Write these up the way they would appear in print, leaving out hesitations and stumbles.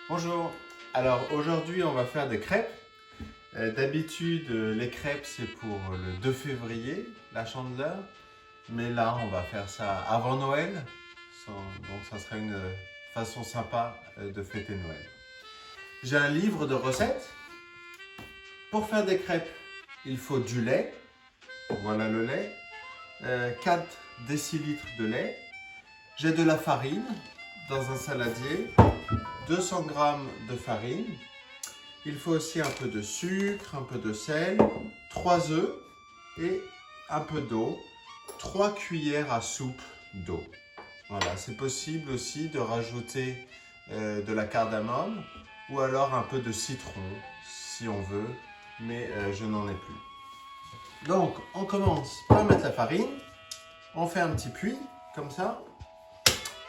Bonjour, alors aujourd'hui on va faire des crêpes. D'habitude les crêpes c'est pour le 2 février, la Chandeleur. Mais là on va faire ça avant Noël, donc ça sera une façon sympa de fêter Noël. J'ai un livre de recettes. Pour faire des crêpes, il faut du lait, voilà le lait, 4 décilitres de lait. J'ai de la farine dans un saladier, 200 g de farine. Il faut aussi un peu de sucre, un peu de sel, 3 œufs et un peu d'eau, 3 cuillères à soupe d'eau. Voilà, c'est possible aussi de rajouter de la cardamome ou alors un peu de citron si on veut, mais je n'en ai plus. Donc, on commence par mettre la farine, on fait un petit puits comme ça,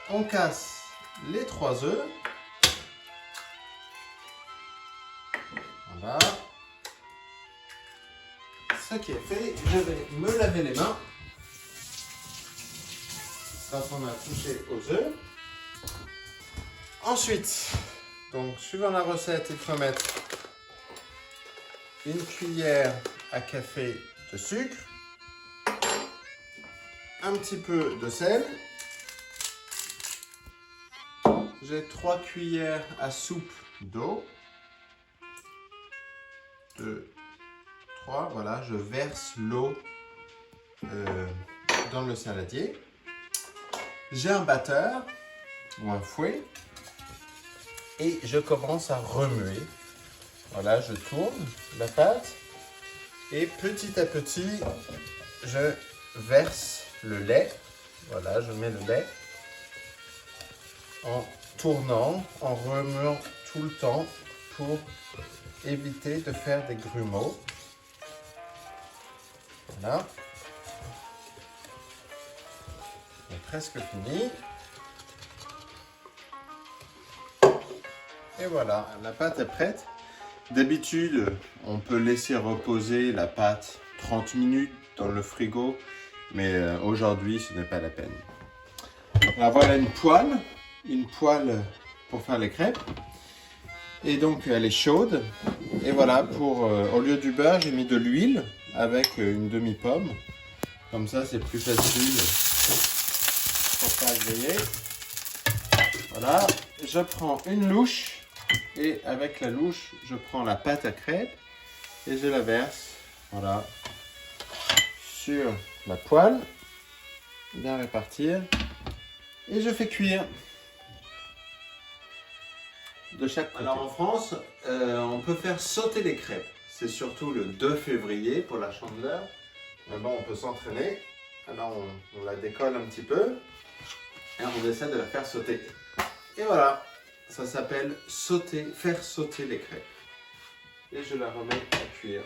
on casse les 3 œufs. Voilà. Ce qui est fait, je vais me laver les mains quand on a touché aux œufs. Ensuite, donc suivant la recette, il faut mettre une cuillère à café de sucre, un petit peu de sel. J'ai 3 cuillères à soupe d'eau. 2, 3, voilà, je verse l'eau dans le saladier. J'ai un batteur ou un fouet et je commence à remuer. Voilà, je tourne la pâte et petit à petit, je verse le lait. Voilà, je mets le lait en tournant, en remuant tout le temps pour éviter de faire des grumeaux. Voilà. C'est presque fini. Et voilà, la pâte est prête. D'habitude, on peut laisser reposer la pâte 30 minutes dans le frigo, mais aujourd'hui, ce n'est pas la peine. Alors voilà une poêle pour faire les crêpes. Et donc elle est chaude. Et voilà, au lieu du beurre, j'ai mis de l'huile avec une demi-pomme. Comme ça, c'est plus facile pour faire griller. Voilà, je prends une louche et avec la louche, je prends la pâte à crêpes et je la verse, voilà, sur la poêle, bien répartir et je fais cuire de chaque côté. Alors en France, on peut faire sauter les crêpes. C'est surtout le 2 février pour la Chandeleur. Mais bon, on peut s'entraîner. Alors on la décolle un petit peu et on essaie de la faire sauter. Et voilà, ça s'appelle faire sauter les crêpes. Et je la remets à cuire.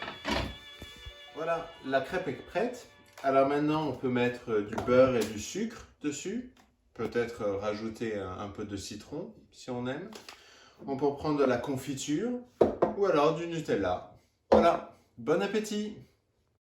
Voilà, la crêpe est prête. Alors maintenant, on peut mettre du beurre et du sucre dessus. Peut-être rajouter un peu de citron si on aime. On peut prendre de la confiture ou alors du Nutella. Voilà, bon appétit!